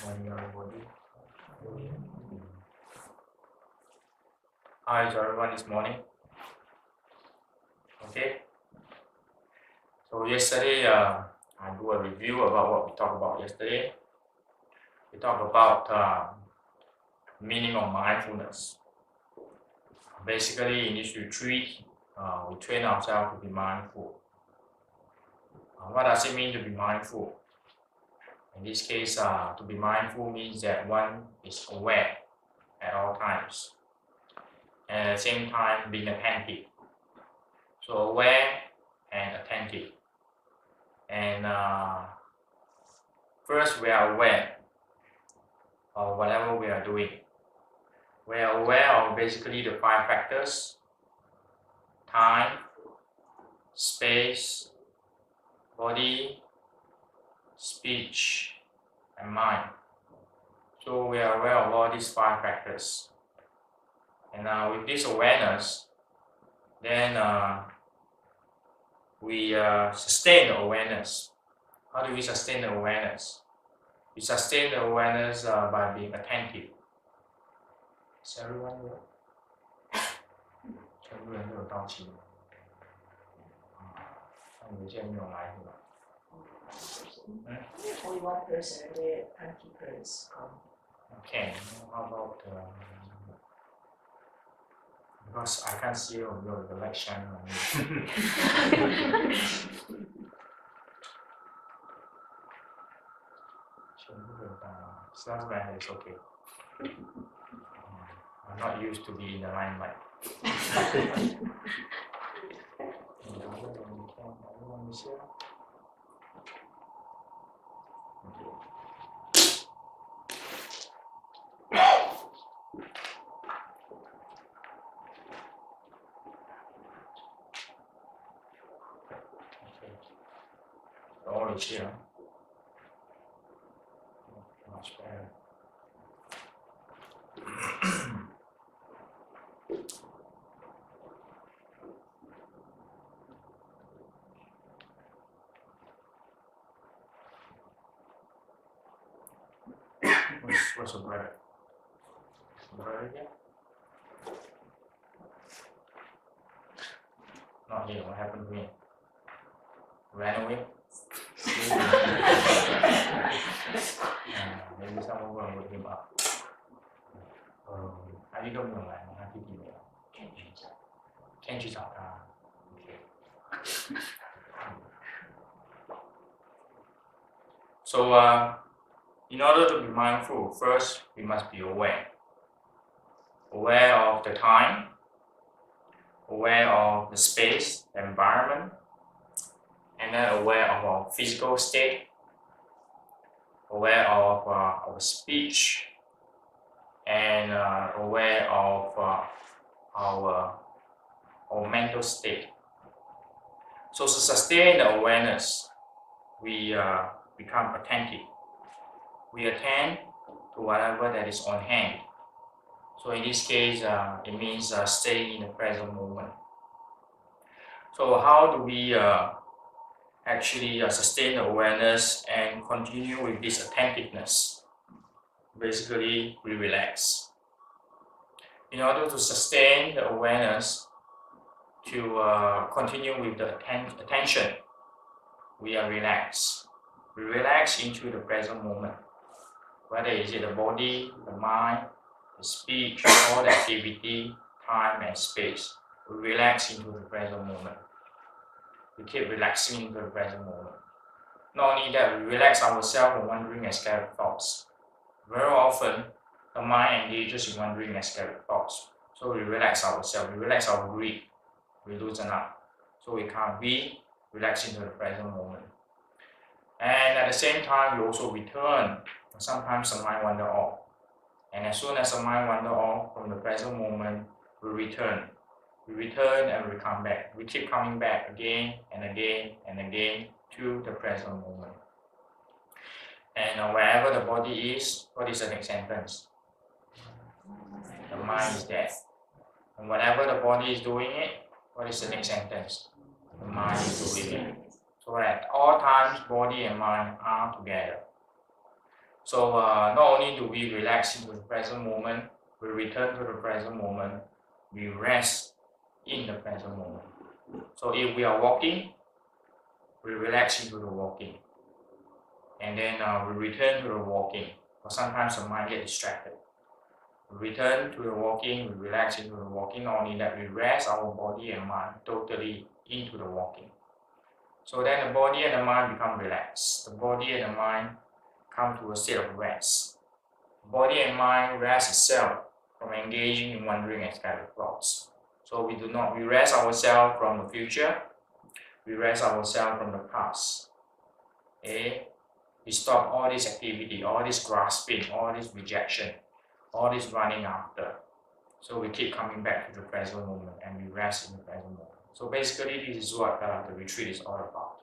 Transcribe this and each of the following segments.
everybody. Hi to everyone this morning. Okay. So yesterday, I do a review about what we talked about yesterday. We talked about meaning of mindfulness. Basically, in this retreat, we train ourselves to be mindful. What does it mean to be mindful? In this case, to be mindful means that one is aware at all times, and at the same time being attentive. So aware and attentive. And first, we are aware of whatever we are doing. We are aware of basically the 5 factors: time, space, body, speech, and mind. So we are aware of all these 5 factors. And with this awareness, then we sustain the awareness. How do we sustain the awareness? We sustain the awareness by being attentive. Is everyone here? 全部人都有到齐。那你们今天没有来是吧？ Only one person, the anti-press. Okay, how about because I can't see your light shining on me. So that's why it's okay. I'm not used to be in the limelight. All is here. Much better. What's the brother? Brother here? Not here. What happened to me? Ran away? Maybe someone will look him up. 他一个没有来，他弟弟没有。先去找他。So, in order to be mindful, first we must be aware. Aware of the time, aware of the space, the environment, and then aware of our physical state, aware of our speech, and aware of our mental state. So to sustain the awareness, we become attentive. We attend to whatever that is on hand. So in this case, it means staying in the present moment. So how do we actually sustain the awareness and continue with this attentiveness? Basically, we relax. In order to sustain the awareness, to continue with the attention, we are relaxed. We relax into the present moment. Whether is it the body, the mind, the speech, all the activity, time and space, we relax into the present moment. We keep relaxing into the present moment. Not only that, we relax ourselves from wandering and scattered thoughts. Very often, the mind engages in wandering and scattered thoughts. So we relax ourselves, we relax our greed, we loosen up. So we can't be relaxed into the present moment. And at the same time, we also return. Sometimes the mind wanders off. And as soon as the mind wanders off from the present moment, we return. We return and we come back. We keep coming back again and again and again to the present moment. And wherever the body is, what is the next sentence? The mind is there. And whatever the body is doing it, what is the next sentence? The mind is doing it. So at all times, body and mind are together. So not only do we relax into the present moment, we return to the present moment, we rest in the present moment. So if we are walking, we relax into the walking. And then we return to the walking. But sometimes the mind gets distracted. We return to the walking, we relax into the walking, not only that we rest our body and mind totally into the walking. So then the body and the mind become relaxed. The body and the mind come to a state of rest. The body and mind rest itself from engaging in wandering and scattered thoughts. So we rest ourselves from the future, we rest ourselves from the past. Okay? We stop all this activity, all this grasping, all this rejection, all this running after. So we keep coming back to the present moment and we rest in the present moment. So basically this is what the retreat is all about.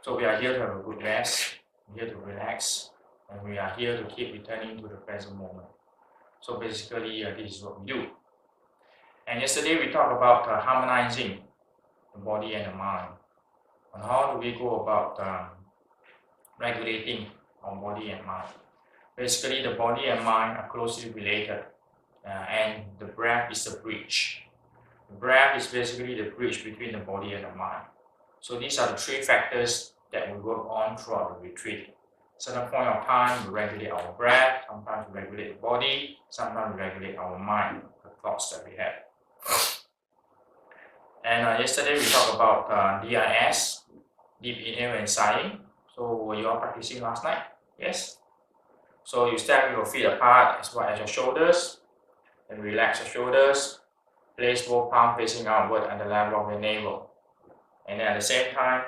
So we are here to have a good rest, here to relax, and we are here to keep returning to the present moment. So basically this is what we do. And yesterday we talked about harmonizing the body and the mind. And how do we go about regulating our body and mind? Basically the body and mind are closely related, and the breath is the bridge. The breath is basically the bridge between the body and the mind. So these are the three factors that we work on throughout the retreat. Certain point of time we regulate our breath, sometimes we regulate the body, sometimes we regulate our mind, the thoughts that we have. And yesterday we talked about DIS, deep inhale and sighing. So were you all practicing last night? Yes? So you stand with your feet apart as wide as your shoulders, and relax your shoulders, place both palms facing outward at the level of your navel. And then at the same time,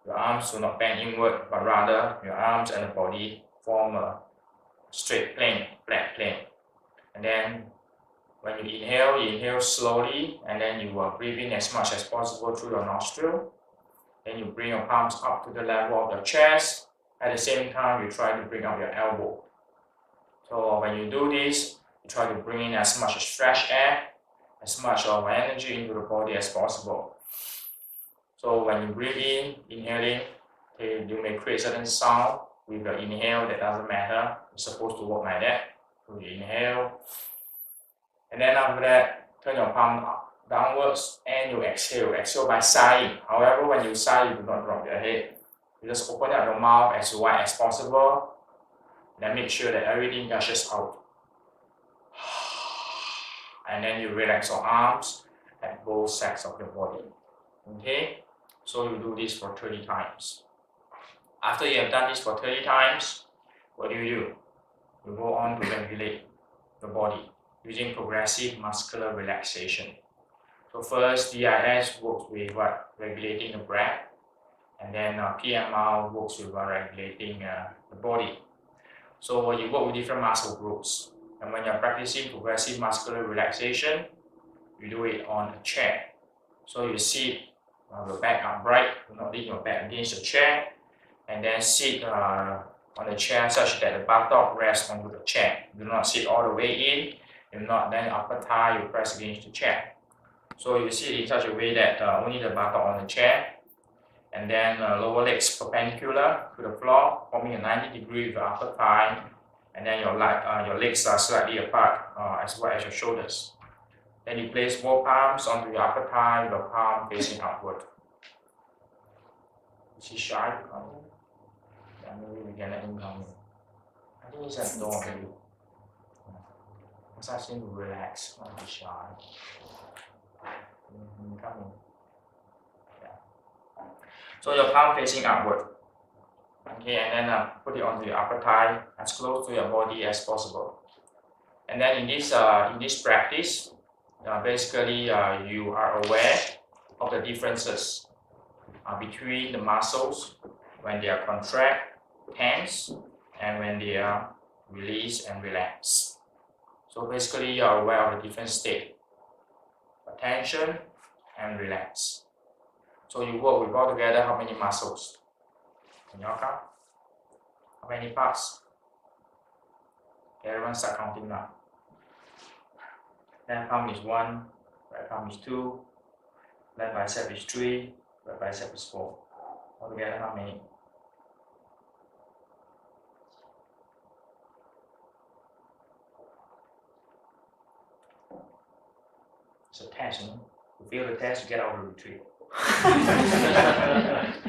your arms do not bend inward, but rather your arms and the body form a straight plane, flat plane. And then when you inhale slowly, and then you breathe in as much as possible through your nostril. Then you bring your palms up to the level of your chest. At the same time, you try to bring up your elbow. So when you do this, you try to bring in as much fresh air, as much of energy into the body as possible. So when you breathe in, inhaling, okay, you may create certain sound with your inhale. That doesn't matter. It's supposed to work like that. So you inhale, and then after that, turn your palm downwards and you exhale. Exhale by sighing. However, when you sigh, you do not drop your head. You just open up your mouth as wide as possible. Then make sure that everything gushes out. And then you relax your arms at both sides of your body. Okay? So you do this for 30 times. After you have done this for 30 times, what do? You go on to regulate the body using progressive muscular relaxation. So first, DIS works with regulating the breath, and then PMR works with regulating the body. So you work with different muscle groups, and when you're practicing progressive muscular relaxation, you do it on a chair. So you sit your back upright, do not lean your back against the chair, and then sit on the chair such that the buttock rests onto the chair. Do not sit all the way in. If not, then upper thigh you press against the chair. So you sit in such a way that only the buttock on the chair, and then lower legs perpendicular to the floor, forming a 90 degree with the upper thigh, and then your legs are slightly apart as wide as your shoulders. Then you place both palms onto your upper thigh, your palm facing upward. Is he shy to come in? Yeah, maybe we can let him come in. I think he's at the door maybe. Let's ask him to relax, not be shy. Come in. Yeah. So your palm facing upward. Okay, and then put it onto your upper thigh as close to your body as possible. And then in this practice, basically you are aware of the differences between the muscles when they are contract, tense, and when they are release and relax. So basically you are aware of the different state, tension and relax. So you work with all together how many muscles? Can you all count? How many parts? Everyone start counting now. Left palm is 1, right palm is 2, left bicep is 3, right bicep is 4. Altogether how many? a test, you know. You fail the test, you get out of the retreat.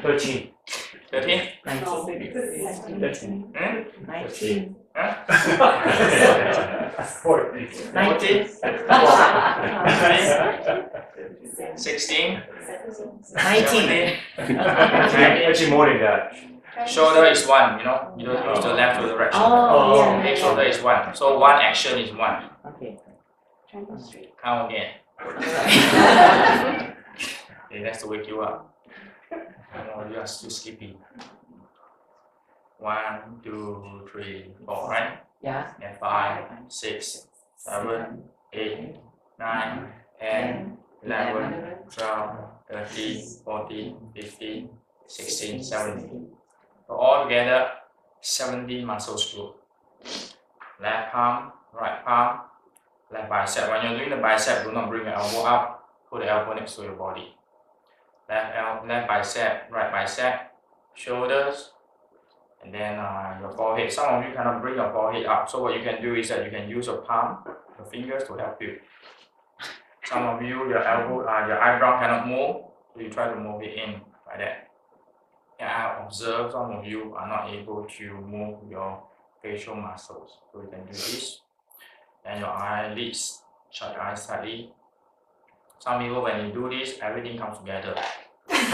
13. 13? 13. 19. Huh? 14. 14? 16? 19. 17? Actually, more than that. Shoulder is 1, you know. You don't use the left or the right shoulder. Oh, yeah. Okay, shoulder is 1. So one action is 1. Okay. Count again. Okay, that's to wake you up. Oh, you are still sleepy. 1, 2, 3, 4, right? Yeah. And 5, 6, 7, 8, 9, 10, 11, 12, 13, 14, 15, 16, 17. So all together, 17 muscles group. Left palm, right palm, left bicep. When you're doing the bicep, do not bring your elbow up. Put the elbow next to your body. Left bicep, right bicep, shoulders, and then your forehead. Some of you cannot bring your forehead up. So what you can do is that you can use your palm, your fingers to help you. Some of you, your eyebrow cannot move, so you try to move it in like that. And I observe some of you are not able to move your facial muscles. So you can do this. And your eyelids, shut your eyes slightly. Some people, when you do this, everything comes together. Observe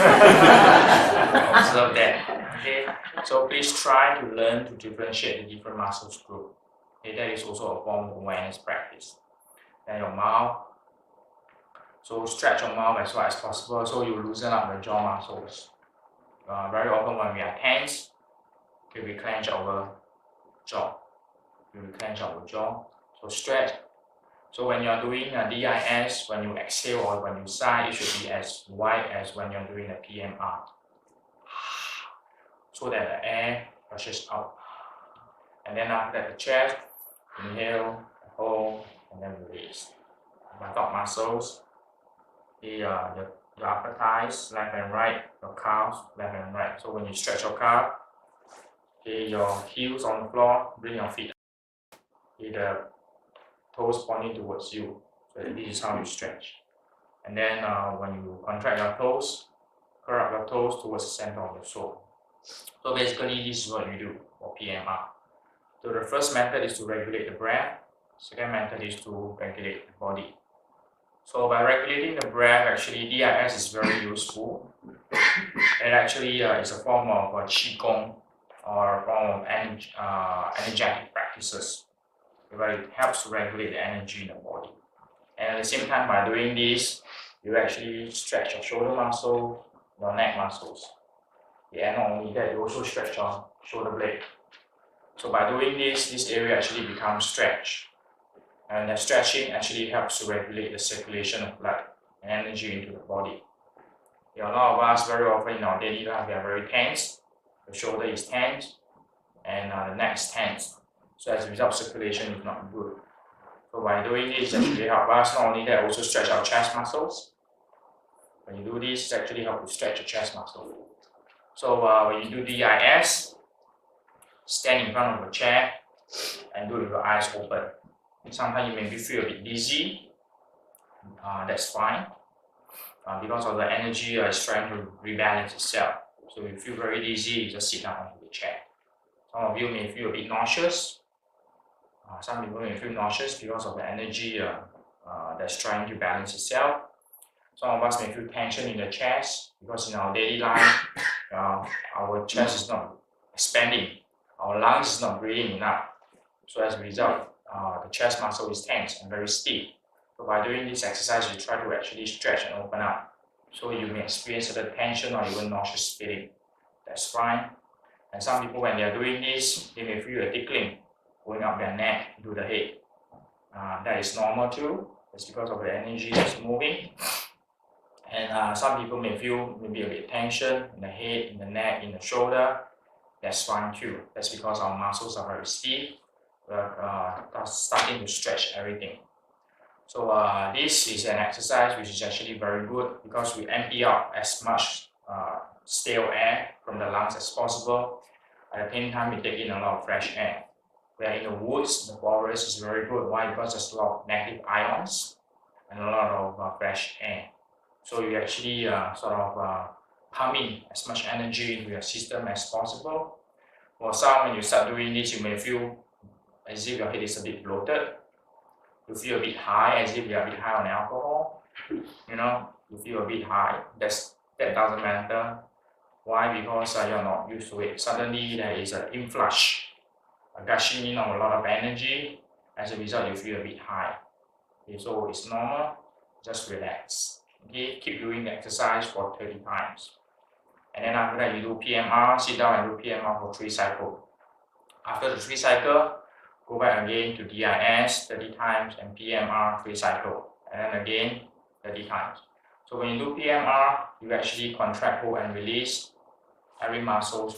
that. Okay. So please try to learn to differentiate the different muscles group. Okay, that is also a form of awareness practice. Then your mouth. So stretch your mouth as far as possible so you loosen up the jaw muscles. Very often when we are tense, okay, we clench our jaw. We clench our jaw. So stretch. So when you're doing a DIS, when you exhale or when you sigh, it should be as wide as when you're doing a PMR. So that the air rushes out. And then after that, the chest, inhale, hold, and then release. My top muscles, your upper thighs, left and right, your calves, left and right. So when you stretch your calf, okay, your heels on the floor, bring your feet up. Okay, the toes pointing towards you. So this is how you stretch. And then when you contract your toes, curl up your toes towards the center of the sole. So basically, this is what you do for PMR. So the first method is to regulate the breath. Second method is to regulate the body. So by regulating the breath, actually DIS is very useful. It actually is a form of Qigong or a form of energetic practices. Where it helps to regulate the energy in the body. And at the same time, by doing this, you actually stretch your shoulder muscle, your neck muscles. Yeah, not only that, you also stretch your shoulder blade. So by doing this area actually becomes stretched. And that stretching actually helps to regulate the circulation of blood and energy into the body. A lot of us, very often in our daily life, we are very tense. The shoulder is tense, and the neck is tense. So as a result, circulation is not good. So by doing this, actually help us. Not only that, also stretch our chest muscles. When you do this, it actually helps to stretch your chest muscle. So when you do DIS, stand in front of a chair and do it with your eyes open. Sometimes you maybe feel a bit dizzy. That's fine. Because of the energy is trying to rebalance itself. So if you feel very dizzy, you just sit down onto the chair. Some of you may feel a bit nauseous. Some people may feel nauseous because of the energy that's trying to balance itself. Some of us may feel tension in the chest because in our daily life, our chest is not expanding. Our lungs is not breathing enough. So as a result, the chest muscle is tense and very stiff. So by doing this exercise, you try to actually stretch and open up. So you may experience certain tension or even nauseous feeling. That's fine. And some people, when they are doing this, they may feel a tickling going up their neck to the head. That is normal too. It's because of the energy that's moving. And some people may feel maybe a bit tension in the head, in the neck, in the shoulder. That's fine too. That's because our muscles are very stiff. We're starting to stretch everything. So this is an exercise which is actually very good because we empty out as much stale air from the lungs as possible. At the same time, we take in a lot of fresh air. Where in the woods, the forest is very good. Why? Because there's a lot of negative ions. and a lot of fresh air. So you actually sort of pump in as much energy into your system as possible. For some, when you start doing this, you may feel as if your head is a bit bloated. You feel a bit high, as if you are a bit high on alcohol. You feel a bit high. That doesn't matter. Why? Because you're not used to it. Suddenly there is an inflush, a gushing in of a lot of energy. As a result, you feel a bit high. Okay, so it's normal. Just relax. Okay, keep doing the exercise for 30 times. And then after that, you do PMR, sit down and do PMR for 3 cycles. After the 3 cycles, go back again to DIS 30 times and PMR 3 cycles. And then again 30 times. So when you do PMR, you actually contract, hold and release every muscle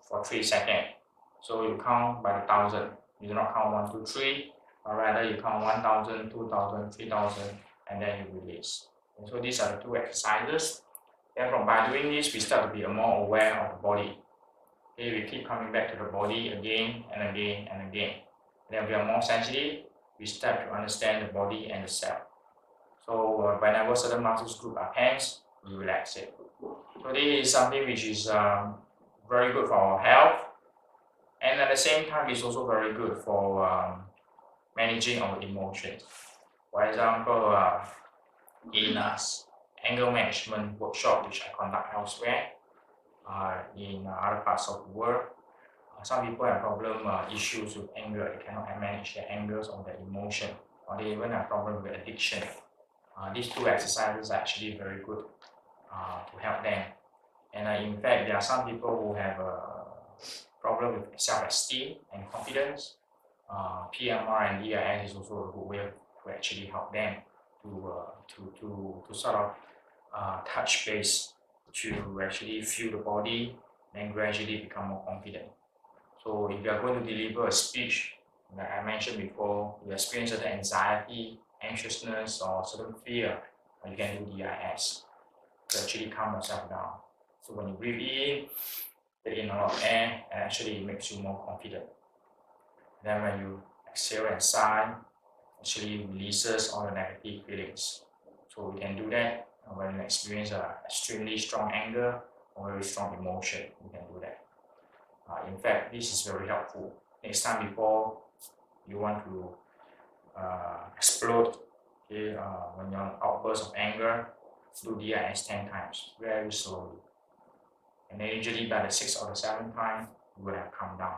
for 3 seconds. So you count by the 1,000. You do not count 1, 2, 3, or rather you count 1,000, 2,000, 3,000, and then you release. And so these are the 2 exercises. Then by doing this, we start to be more aware of the body. Okay, we keep coming back to the body again and again and again. Then we are more sensitive. We start to understand the body and the cell. So whenever certain muscles group are tense, we relax it. So this is something which is very good for our health, and at the same time, it's also very good for managing our emotions. For example, in anger management workshop which I conduct elsewhere in other parts of the world, some people have issues with anger. They cannot manage their angers or their emotion, or they even have problems with addiction. These 2 exercises are actually very good to help them. And in fact, there are some people who have a problem with self-esteem and confidence. PMR and DIS is also a good way to actually help them to sort of touch base, to actually feel the body, and gradually become more confident. So if you are going to deliver a speech, like I mentioned before, you experience certain anxiety, anxiousness, or certain fear, you can do DIS to actually calm yourself down. So when you breathe in, take in a lot of air, and actually it makes you more confident. Then when you exhale and sigh, actually releases all the negative feelings. So we can do that when you experience extremely strong anger or very strong emotion. You can do that. In fact, this is very helpful. Next time before you want to explode, okay, when you're on outburst of anger, do DIS 10 times, very slowly. And then usually by the 6th or the 7th time, you will have calmed down.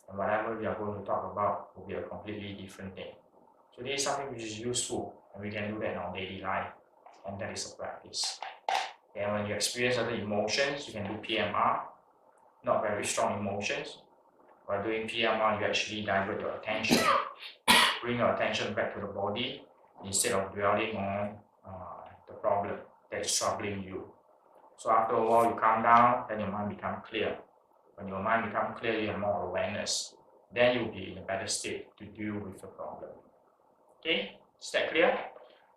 And whatever we are going to talk about will be a completely different thing. So this is something which is useful, and we can do that in our daily life, and that is a practice. And when you experience other emotions, you can do PMR, not very strong emotions. By doing PMR, you actually divert your attention, bring your attention back to the body instead of dwelling on the problem that is troubling you. So after a while, you calm down, then your mind becomes clear. When your mind becomes clear, you have more awareness. Then you'll be in a better state to deal with the problem. Okay, is that clear?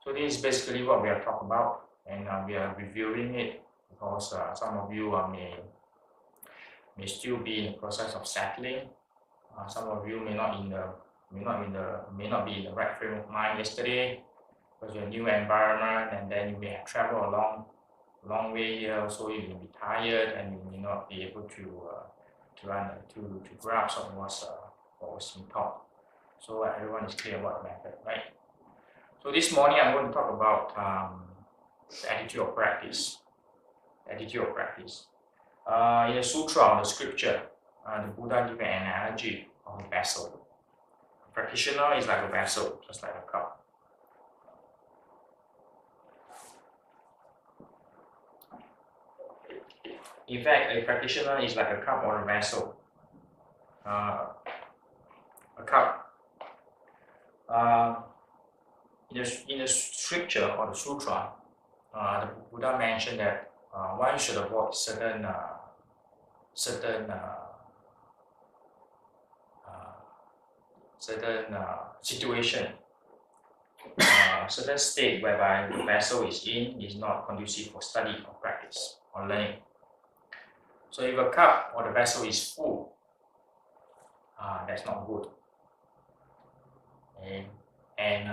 So this is basically what we are talking about, and we are reviewing it because some of you may still be in the process of settling. Some of you may not be in the right frame of mind yesterday because you're in a new environment, and then you may have traveled a long way here, so you may be tired and you may not be able to grasp on what was being taught. So everyone is clear about the method, right? So this morning I'm going to talk about the attitude of practice. In the sutra or the scripture, the Buddha gave an analogy of a vessel. A practitioner is like a vessel, just like a cup. In fact, a practitioner is like a cup or a vessel. A cup. In the scripture or the sutra, the Buddha mentioned that one should avoid certain situation, certain state whereby the vessel is in is not conducive for study or practice or learning. So if a cup or the vessel is full, that's not good. And And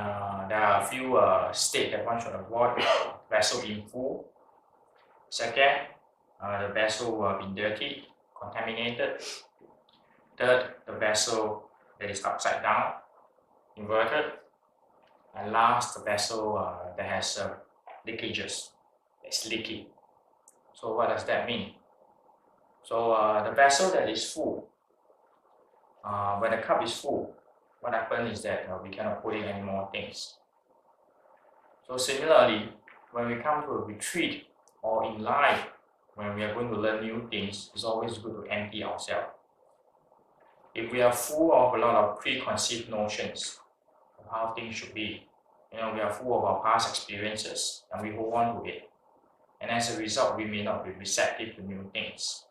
there are a few states that one should avoid. Vessel being full. Second, the vessel being dirty, contaminated. Third, the vessel that is upside down, inverted. And last, the vessel that has leakages, it's leaky. So what does that mean? So the vessel that is full, when the cup is full, what happens is that we cannot put in any more things. So similarly, when we come to a retreat or in life, when we are going to learn new things, it's always good to empty ourselves. If we are full of a lot of preconceived notions of how things should be, we are full of our past experiences and we hold on to it. And as a result, we may not be receptive to new things.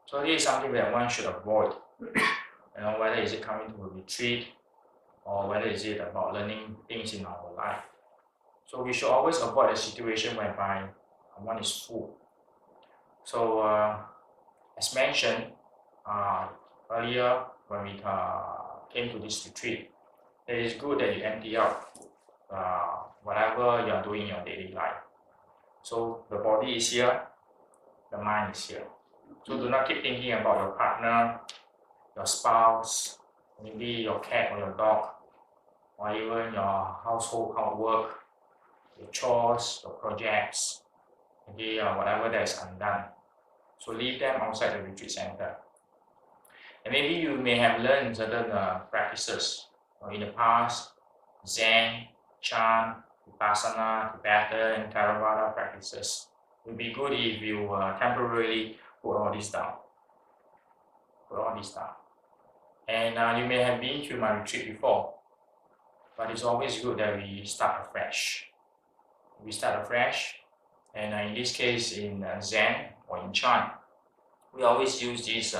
So this is something that one should avoid. Whether is it coming to a retreat or whether is it about learning things in our life. So we should always avoid a situation whereby one is full. So as mentioned earlier when we came to this retreat, it is good that you empty out whatever you are doing in your daily life. So the body is here, the mind is here. So do not keep thinking about your partner, your spouse, maybe your cat or your dog, or even your household work, your chores, your projects, maybe whatever that is undone. So leave them outside the retreat center. And maybe you may have learned certain practices in the past, Zen, Chan, Vipassana, Tibetan, Theravada practices. It would be good if you temporarily put all this down. And you may have been to my retreat before, but it's always good that we start afresh. And in this case, in Zen or in Chan, we always use this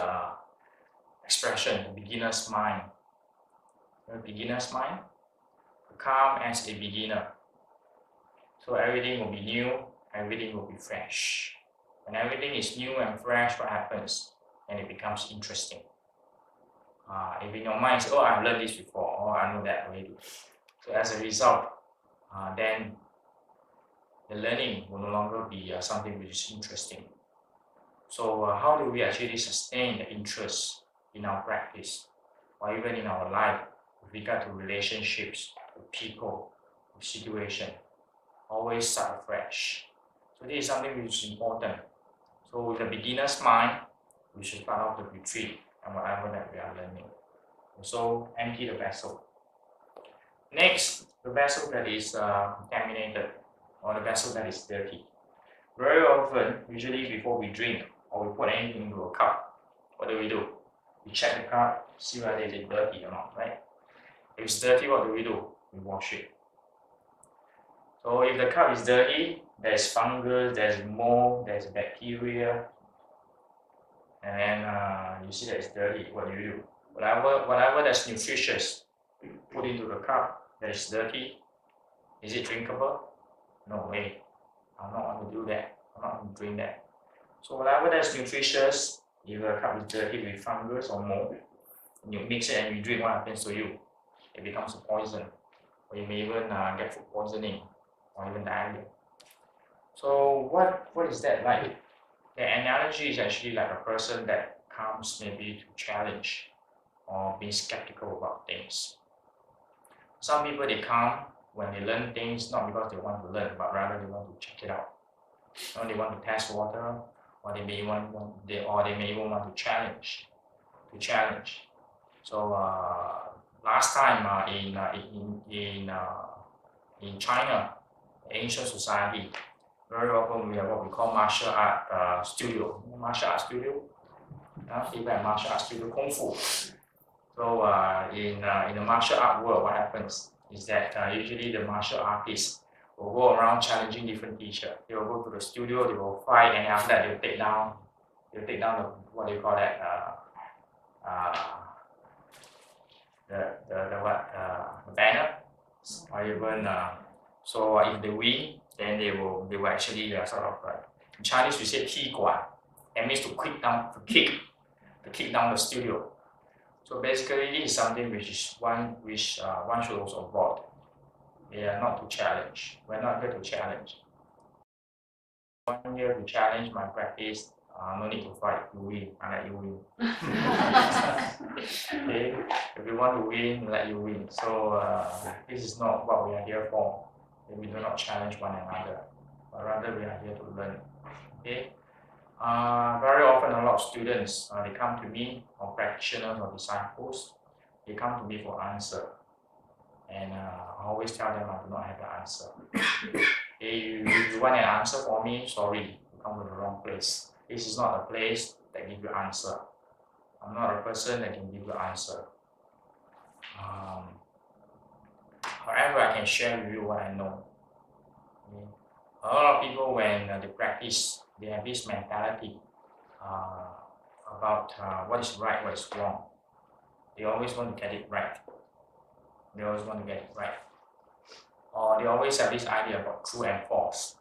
expression, beginner's mind. Beginner's mind, come as a beginner. So everything will be new, everything will be fresh. When everything is new and fresh, what happens? And it becomes interesting. If in your mind, say, oh, I've learned this before, or I know that already. So as a result, then the learning will no longer be something which is interesting. So how do we actually sustain the interest in our practice, or even in our life, with regard to relationships, with people, with situation? Always start afresh. So this is something which is important. So with a beginner's mind, we should start off the retreat and whatever that we are learning. So empty the vessel. Next, the vessel that is contaminated or the vessel that is dirty. Very often, usually before we drink or we put anything into a cup, what do? We check the cup, see whether it is dirty or not, right? If it's dirty, what do? We wash it. So if the cup is dirty, there's fungus, there's mold, there's bacteria, and then you see that it's dirty, what do? Whatever that's nutritious, put into the cup that is dirty, is it drinkable? No way. I'm not going to do that. I'm not going to drink that. So whatever that's nutritious, if the cup is dirty with fungus or mold, and you mix it and you drink, what happens to you? It becomes a poison. Or you may even get food poisoning or even diarrhea. So what is that like? The analogy is actually like a person that comes maybe to challenge or being skeptical about things. Some people, they come when they learn things not because they want to learn, but rather they want to check it out. Or they want to test water, or they may even want to challenge. So last time in China, ancient society, very often we have what we call martial art studio. Martial art studio, even martial art studio, kung fu. So in the martial art world, what happens is that usually the martial artists will go around challenging different teachers. They will go to the studio, they will fight, and after that they'll take down the what do you call that? The banner, or even so if they win, then they will actually sort of in Chinese we say 踢馆. That means to kick down the studio. So basically, this is something which one should also avoid. We are not to challenge. We're not here to challenge. I'm here to challenge my practice. No need to fight. You win. I let you win. Okay. If you want to win, let you win. So this is not what we are here for. We do not challenge one another, but rather we are here to learn. Okay. Very often, a lot of students they come to me, or practitioners or disciples. They come to me for answer, and I always tell them I do not have the answer. If you want an answer for me, sorry, you come to the wrong place. This is not a place that gives you answer. I'm not a person that can give you answer. However, I can share with you what I know. Okay. A lot of people, when they practice, they have this mentality about what is right, what is wrong. They always want to get it right. They always want to get it right. Or they always have this idea about true and false.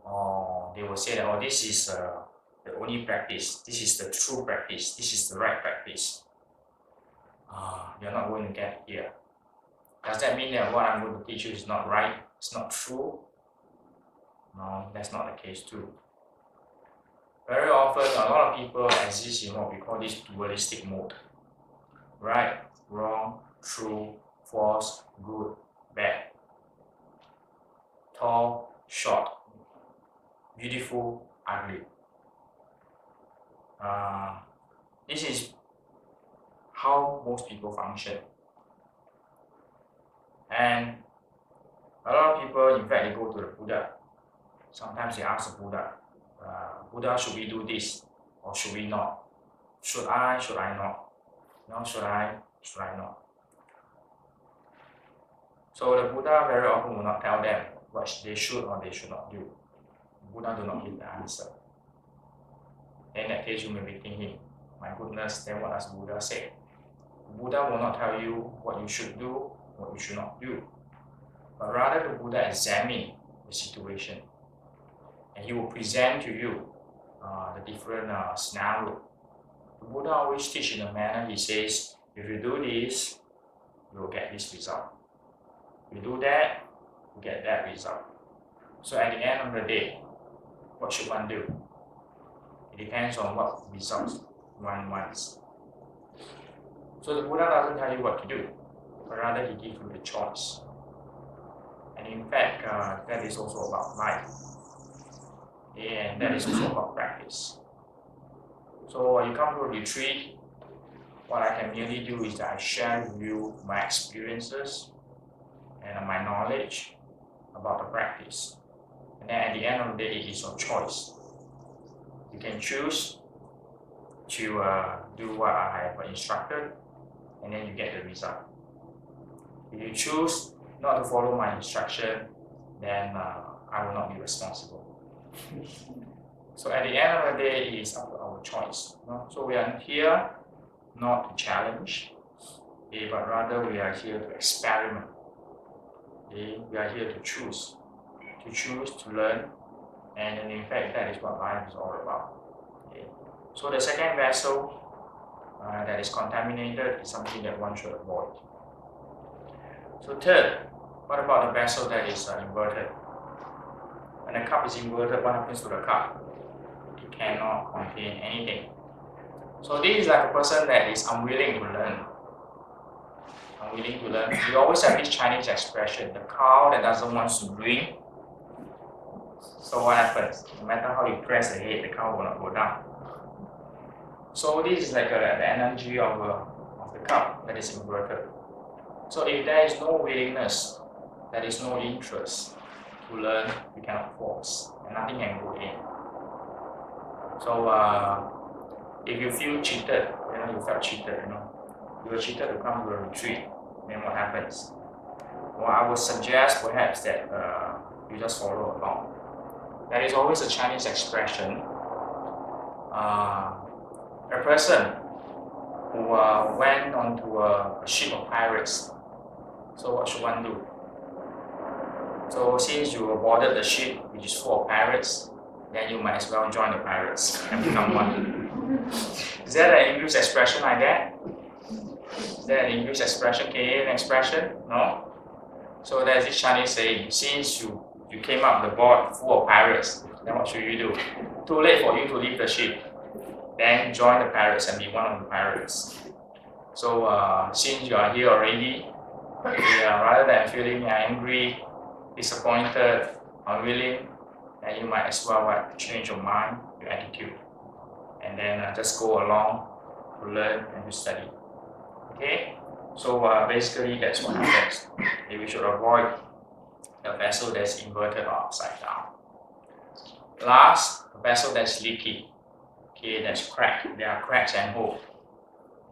Or they will say that, oh, this is the only practice. This is the true practice. This is the right practice. You're not going to get it here. Does that mean that what I'm going to teach you is not right? It's not true? No, that's not the case too. Very often, a lot of people exist in what we call this dualistic mode. Right, wrong, true, false, good, bad. Tall, short, beautiful, ugly. This is how most people function. And a lot of people, in fact, they go to the Buddha. Sometimes they ask the Buddha, Buddha, should we do this or should we not? Should I not? No, should I not? So the Buddha very often will not tell them what they should or they should not do. Buddha do not give the answer. In that case, you may be thinking, my goodness, then what does Buddha say? Buddha will not tell you what you should do, what you should not do. But rather the Buddha examines the situation. And he will present to you the different scenarios. The Buddha always teaches in a manner, he says, if you do this, you will get this result. If you do that, you get that result. So at the end of the day, what should one do? It depends on what results one wants. So the Buddha doesn't tell you what to do, but rather he gives you the choice. And in fact, that is also about life. And that is also about practice. So when you come to a retreat, what I can merely do is that I share with you my experiences and my knowledge about the practice. And then at the end of the day, it is your choice. You can choose to do what I have instructed, and then you get the result. If you choose not to follow my instruction, then I will not be responsible. So at the end of the day, it is up to our choice. So we are here not to challenge, but rather we are here to experiment. We are here to choose, to learn, and in fact that is what life is all about. So the second vessel that is contaminated is something that one should avoid. So third, what about the vessel that is inverted? When the cup is inverted, what happens to the cup? It cannot contain anything. So this is like a person that is unwilling to learn. We always have this Chinese expression, the cow that doesn't want to drink. So what happens? No matter how you press the head, the cow will not go down. So this is like the energy of the cup that is inverted. So if there is no willingness, there is no interest to learn, we cannot force, and nothing can go in. So if you feel cheated, you felt cheated, you were cheated to come to a retreat, then what happens? Well, I would suggest perhaps that you just follow along. There is always a Chinese expression. A person who went onto a ship of pirates. So what should one do? So since you boarded the ship which is full of pirates, then you might as well join the pirates and become one. Is there an English expression like that? Is there an English expression, Canadian expression? No? So there's this Chinese saying, since you came up the board full of pirates, then what should you do? Too late for you to leave the ship. Then join the pirates and be one of the pirates. So since you are here already, rather than feeling angry, disappointed, unwilling, then you might as well change your mind, your attitude, and then just go along to learn and to study. Okay? So basically that's what happens. We should avoid a vessel that's inverted or upside down. Last, a vessel that's leaky. Okay, that's cracked. There are cracks and holes.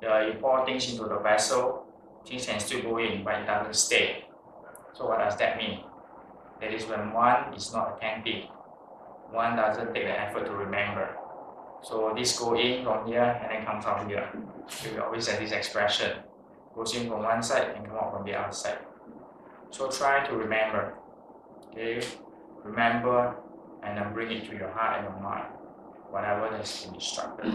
You pour things into the vessel, things can still go in, but it doesn't stay. So what does that mean? That is when one is not attentive, one doesn't take the effort to remember. So this goes in from here and then comes out here. We always have this expression, goes in from one side and come out from the other side. So try to remember. Okay, remember and then bring it to your heart and your mind, whatever has been instructed.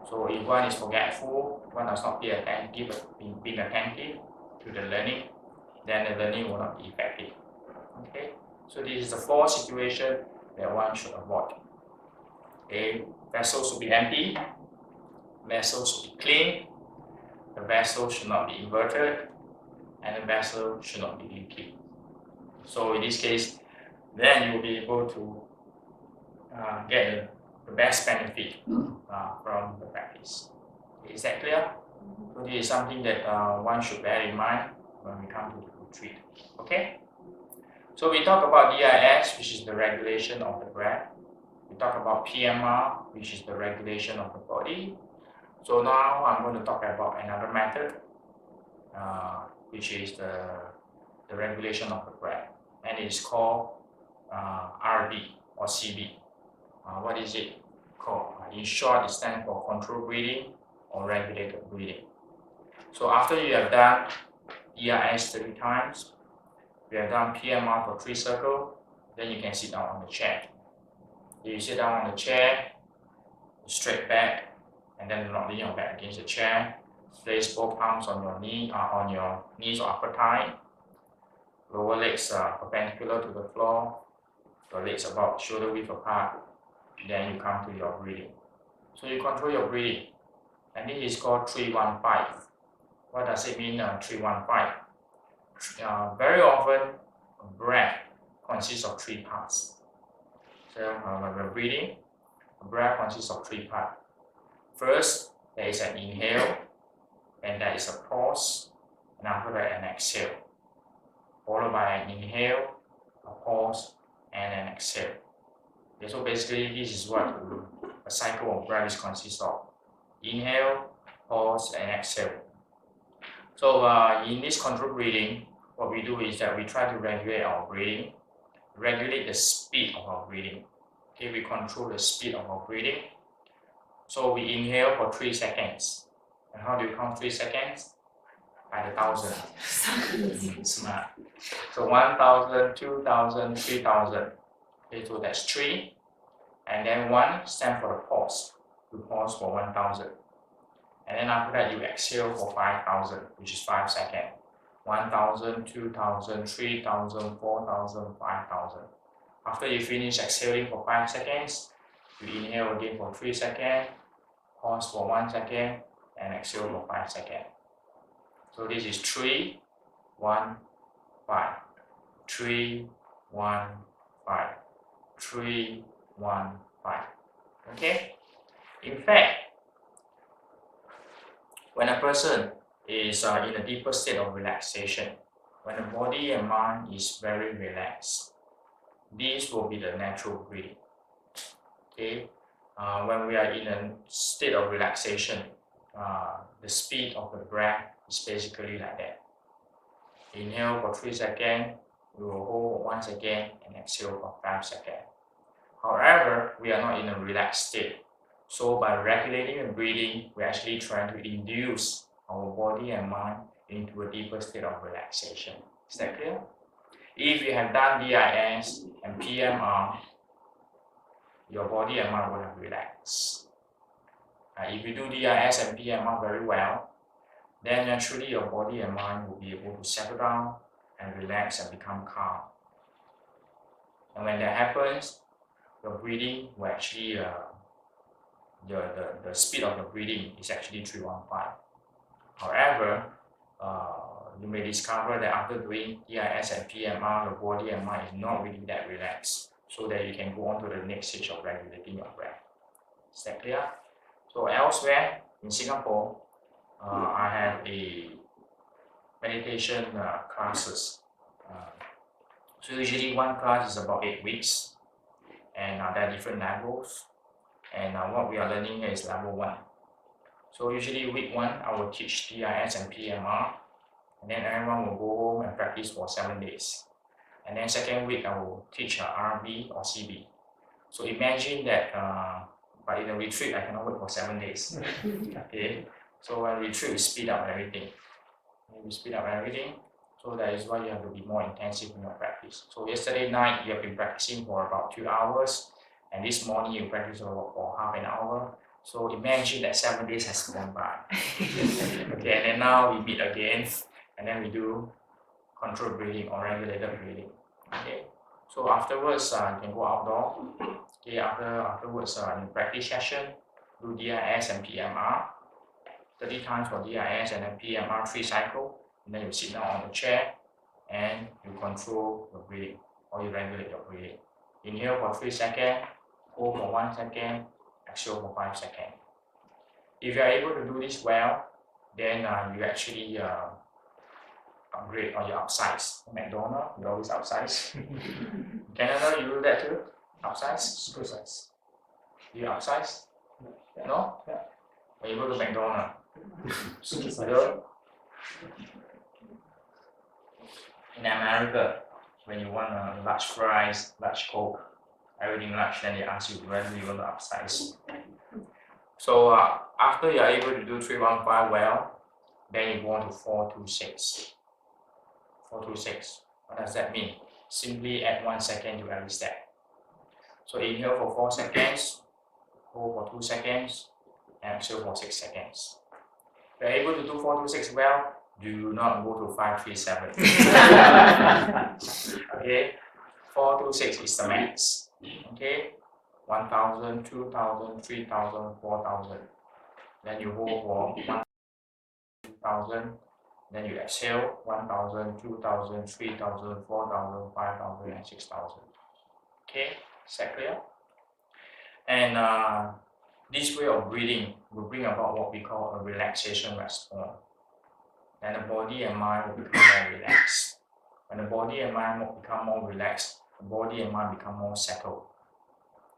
So if one is forgetful, one does not be attentive, being attentive to the learning, then the learning will not be effective. Okay, so this is the 4 situations that one should avoid. Okay, vessel should be empty, vessel should be clean, the vessel should not be inverted, and the vessel should not be leaky. So in this case, then you will be able to get the best benefit from the practice. Is that clear? So this is something that one should bear in mind when we come to the retreat. Okay? So we talk about DIS, which is the regulation of the breath. We talk about PMR, which is the regulation of the body. So now I'm going to talk about another method, which is the regulation of the breath, and it's called RB or CB. What is it called? In short, it stands for controlled breathing or regulated breathing. So after you have done DIS 30 times, you have done PMR for 3 circles, then you can sit down on the chair. You sit down on the chair, straight back, and then not lean your back against the chair. Place both arms on your knees or upper thigh. Lower legs are perpendicular to the floor. Your legs about shoulder width apart. Then you come to your breathing. So you control your breathing, and this is called 3-1-5. What does it mean, 3-1-5? Very often, breath consists of 3 parts. So when we're breathing, breath consists of 3 parts. First, there is an inhale, and there is a pause, and after that an exhale, followed by an inhale, a pause, and an exhale. Okay, so basically this is what a cycle of breath consists of: inhale, pause, and exhale. So in this controlled breathing, what we do is that we try to regulate our breathing, regulate the speed of our breathing. Okay, we control the speed of our breathing. So we inhale for 3 seconds. And how do you count 3 seconds? By the 1,000. Smart. So 1,000, 2,000, 3,000. Okay, so that's 3. And then 1 stands for the pause. You pause for 1,000. And then after that, you exhale for 5,000, which is 5 seconds. 1,000, 2,000, 3,000, 4,000, 5,000. After you finish exhaling for 5 seconds, you inhale again for 3 seconds, pause for 1 second, and exhale for 5 seconds. So this is 3, 1, 5. 3, 1, 5. 3, 1, 5. Okay? In fact, when a person is in a deeper state of relaxation, when the body and mind is very relaxed, this will be the natural breathing. Okay? When we are in a state of relaxation, the speed of the breath is basically like that. Inhale for 3 seconds, we will hold 1 second, and exhale for 5 seconds. However, we are not in a relaxed state. So by regulating the breathing, we're actually trying to induce our body and mind into a deeper state of relaxation. Is that clear? If you have done DIS and PMR, your body and mind will have relaxed. If you do DIS and PMR very well, then naturally your body and mind will be able to settle down and relax and become calm. And when that happens, your breathing will actually, the speed of the breathing is actually 315. However, you may discover that after doing DIS and PMR, your body and mind is not really that relaxed, so that you can go on to the next stage of regulating your breath. Is that clear? So elsewhere in Singapore, I have a meditation classes. So usually one class is about 8 weeks, and there are different levels. And what we are learning here is level 1. So usually week 1, I will teach DIS and PMR, and then everyone will go home and practice for 7 days. And then second week, I will teach RB or CB. So imagine that, but in a retreat, I cannot wait for 7 days. Okay, so when retreat, we speed up everything. So that is why you have to be more intensive in your practice. So yesterday night, you have been practicing for about 2 hours, and this morning you practice for half an hour. So imagine that 7 days has gone by. Okay, and then now we meet again, and then we do controlled breathing or regulated breathing. Okay, so afterwards you can go outdoor. Okay, afterwards in practice session, do DIS and PMR. 30 times for DIS and then PMR 3 cycles. And then you sit down on the chair and you control your breathing or you regulate your breathing. Inhale for 3 seconds, hold for 1 second, exhale for 5 seconds. If you are able to do this well, then you actually upgrade or you upsize. McDonald's, you always upsize. Canada, you do that too? Upsize? Supersize. You upsize? No? When you go to McDonald's, supersize. In America, when you want large fries, large Coke, everything large, then they ask you whether you want to upsize. So after you are able to do 315 well, then you go on to 426. 426. What does that mean? Simply add 1 second to every step. So inhale for 4 seconds, hold for 2 seconds, and exhale for 6 seconds. If you are able to do 426 well, do not go to 537. Okay, 426 is the max. Okay, 1,000, 2,000, 3,000, 4,000. Then you hold for 1,000. Then you exhale 1,000, 2,000, 3,000, 4,000, 5,000, and 6,000. Okay, is that clear? And this way of breathing will bring about what we call a relaxation response. And the body and mind will become more relaxed. When the body and mind will become more relaxed, the body and mind become more settled.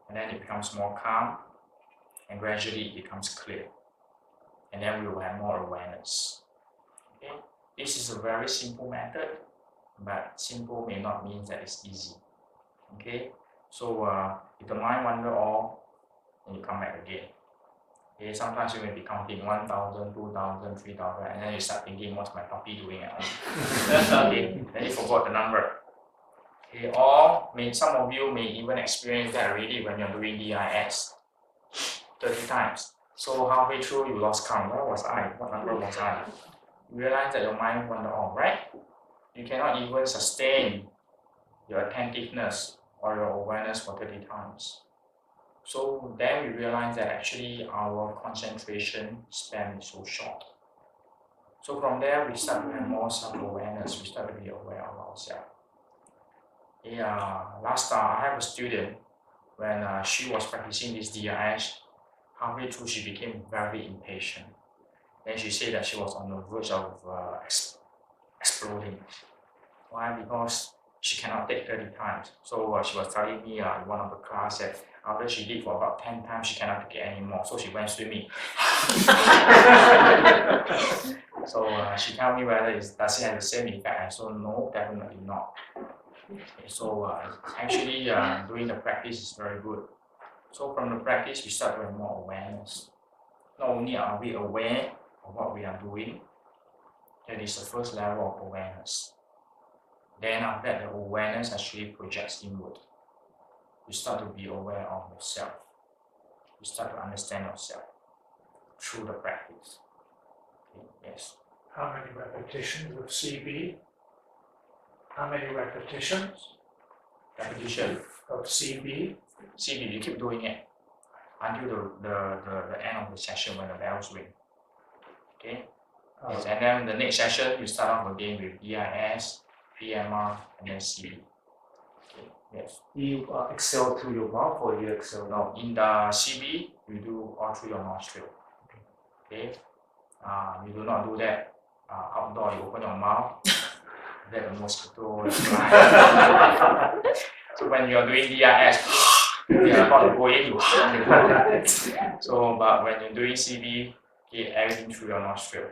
And then it becomes more calm, and gradually it becomes clear. And then we will have more awareness. Okay? This is a very simple method, but simple may not mean that it's easy. Okay? So if the mind wander off, then you come back again. Okay, sometimes you may be counting 1,000, 2,000, 3,000, and then you start thinking, what's my puppy doing at home? Okay, then you forgot the number. Okay, or some of you may even experience that already when you're doing DIS 30 times. So halfway through, you lost count. Where was I? What number was I? You realize that your mind wandered off, right? You cannot even sustain your attentiveness or your awareness for 30 times. So then we realize that actually our concentration span is so short. So from there, we start to have more self-awareness. We start to be aware of ourselves. Last time, I have a student, when she was practicing this DIS, halfway through she became very impatient. Then she said that she was on the verge of exploding. Why? Because she cannot take 30 times. So she was telling me in one of the class that after she did for about 10 times, she cannot take it anymore. So she went swimming. So she told me whether does it have the same effect. I said no, definitely not. Okay, so actually doing the practice is very good. So from the practice, we start to have more awareness. Not only are we aware of what we are doing, that is the first level of awareness. Then after that, the awareness actually projects inward. You start to be aware of yourself. You start to understand yourself through the practice. Okay, yes. How many repetitions of CB? How many repetitions Repetition. of CB? CB, you keep doing it until the end of the session when the bells ring. Okay? Yes, and then the next session you start off again with DIS, PMR, and then CB. Okay, yes. You exhale through your mouth or you exhale No, in the CB, you do all through your nostril. Okay? You do not do that outdoor, you open your mouth, let the mosquito fly. So when you're doing DIS, they are not going to So, but when you're doing CB, okay, everything through your nostril.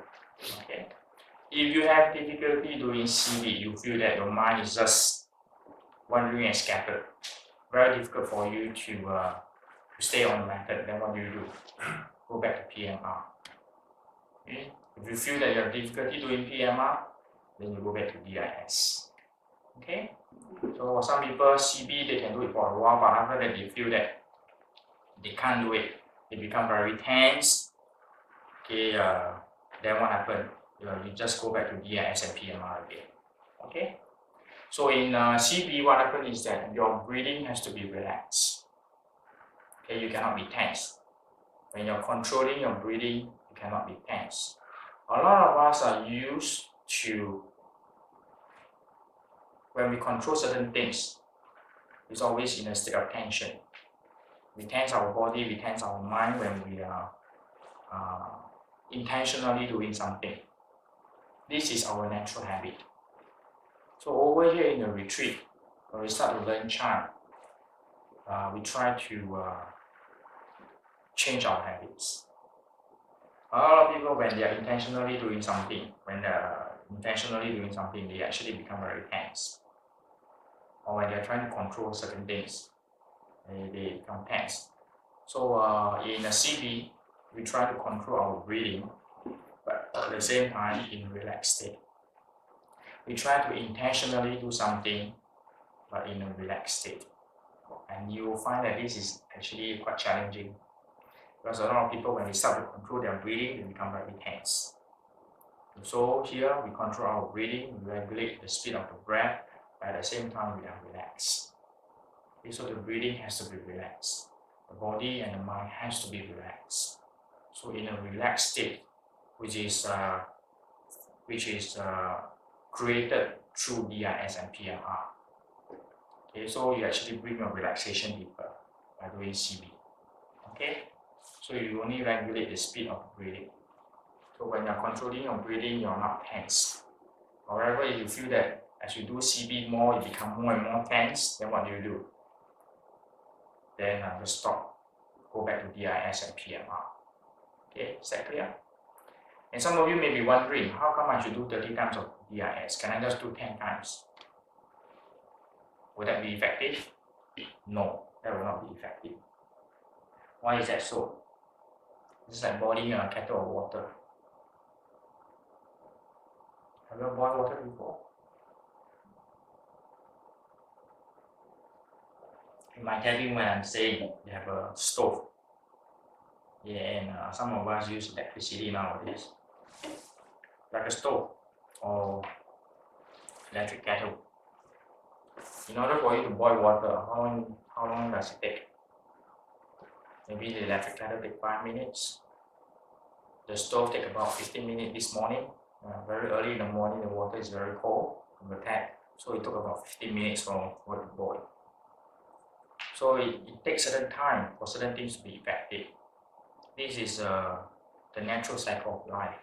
Okay. If you have difficulty doing CB, you feel that your mind is just wandering and scattered. Very difficult for you to stay on the method. Then what do? Go back to PMR. Okay. If you feel that you have difficulty doing PMR, then you go back to DIS. Okay. So some people CB they can do it for a while, but after that they feel that they can't do it. They become very tense. Okay. Then what happens? You just go back to DIS and PMR again. Okay. So in CB, what happens is that your breathing has to be relaxed. Okay, you cannot be tense. When you're controlling your breathing, you cannot be tense. A lot of us are used to, when we control certain things, it's always in a state of tension. We tense our body, we tense our mind when we are intentionally doing something. This is our natural habit. So over here in the retreat, when we start to learn Chan, we try to change our habits. A lot of people, when they are intentionally doing something, they actually become very tense. Or when they are trying to control certain things, they become tense. So in a CB, we try to control our breathing, but at the same time in relaxed state. We try to intentionally do something, but in a relaxed state. And you will find that this is actually quite challenging. Because a lot of people, when they start to control their breathing, they become very tense. So here, we control our breathing, we regulate the speed of the breath, but at the same time, we are relaxed. Okay, so the breathing has to be relaxed. The body and the mind has to be relaxed. So in a relaxed state, which is created through DIS and PMR. Okay, so you actually bring your relaxation deeper by doing CB. Okay, so you only regulate the speed of breathing. So when you're controlling your breathing, you're not tense. However, if you feel that as you do CB more, you become more and more tense, then what do? Then just stop. Go back to DIS and PMR. Okay, is that clear? And some of you may be wondering, how come I should do 30 times of DIS? Can I just do 10 times? Would that be effective? No, that will not be effective. Why is that so? It's like boiling a kettle of water. Have you ever boiled water before? In my cabin, when I'm staying, they have a stove. Yeah, and some of us use electricity nowadays. Like a stove or electric kettle. In order for you to boil water, how long does it take? Maybe the electric kettle takes 5 minutes. The stove takes about 15 minutes this morning. Very early in the morning, the water is very cold from the tap. So it took about 15 minutes for water to boil. So it takes certain time for certain things to be effective. This is the natural cycle of life.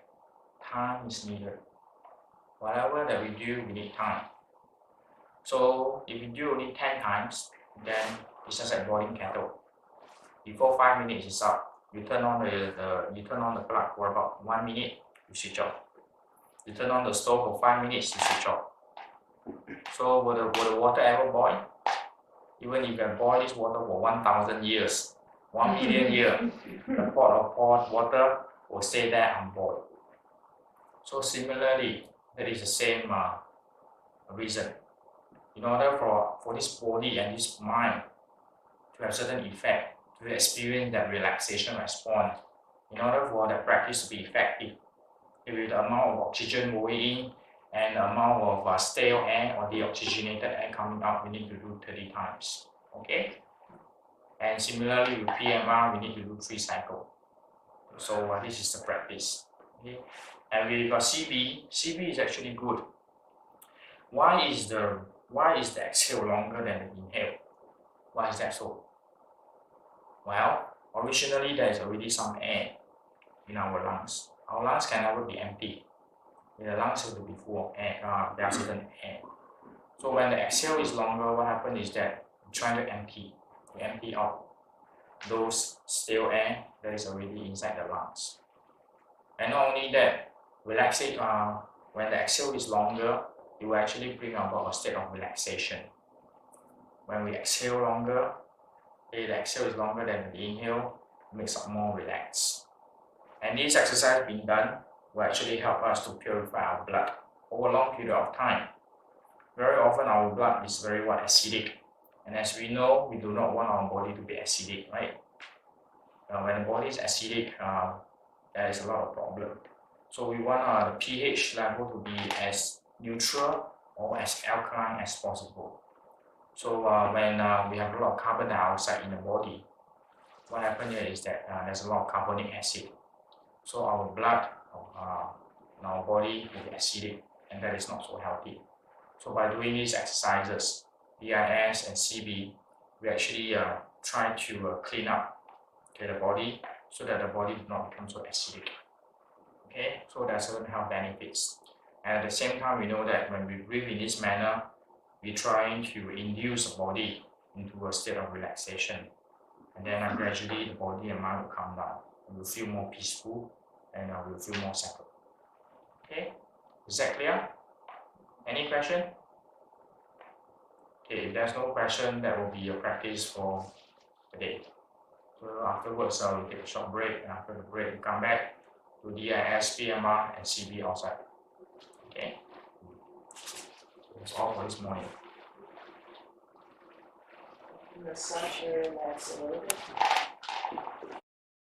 Time is needed. Whatever that we do, we need time. So if you do only 10 times, then it's just like boiling kettle. Before 5 minutes is up, you turn on the plug for about 1 minute, you switch off. You turn on the stove for 5 minutes, you switch off. So will the water ever boil? Even if you have boiled this water for 1,000 years, 1 million years, the pot of hot water will stay there unboiled. So similarly, that is the same reason. In order for this body and this mind to have certain effect, to experience that relaxation response, in order for that practice to be effective, if the amount of oxygen going in and the amount of stale air or deoxygenated air coming out, we need to do 30 times. Okay? And similarly with PMR, we need to do 3 cycles. So this is the practice. Okay? And we got CB. CB is actually good. Why is the exhale longer than the inhale? Why is that so? Well, originally there is already some air in our lungs. Our lungs can never be empty. The lungs have to be full of air. There are certain air. So when the exhale is longer, what happens is that we try to empty. We empty out those stale air that is already inside the lungs. And not only that, relaxing. When the exhale is longer, it will actually bring about a state of relaxation. When we exhale longer, the exhale is longer than the inhale, it makes us more relaxed. And this exercise being done will actually help us to purify our blood over a long period of time. Very often our blood is very acidic. And as we know, we do not want our body to be acidic, right? When the body is acidic, there is a lot of problem. So we want the pH level to be as neutral or as alkaline as possible. So when we have a lot of carbon dioxide in the body, what happens here is that there's a lot of carbonic acid. So our blood in our body will be acidic, and that is not so healthy. So by doing these exercises, BIS and CB, we actually try to clean up the body so that the body does not become so acidic. Okay, so there are certain health benefits. And at the same time, we know that when we breathe in this manner, we're trying to induce the body into a state of relaxation. And then gradually the body and mind will calm down. We'll feel more peaceful and we'll feel more settled. Okay, is that clear? Any question? Okay, if there's no question, that will be your practice for today. So afterwards, we'll take a short break, and after the break, we'll come back to DIS, PMR, and CB outside. Okay, so that's all for this morning. Massage your legs a little bit.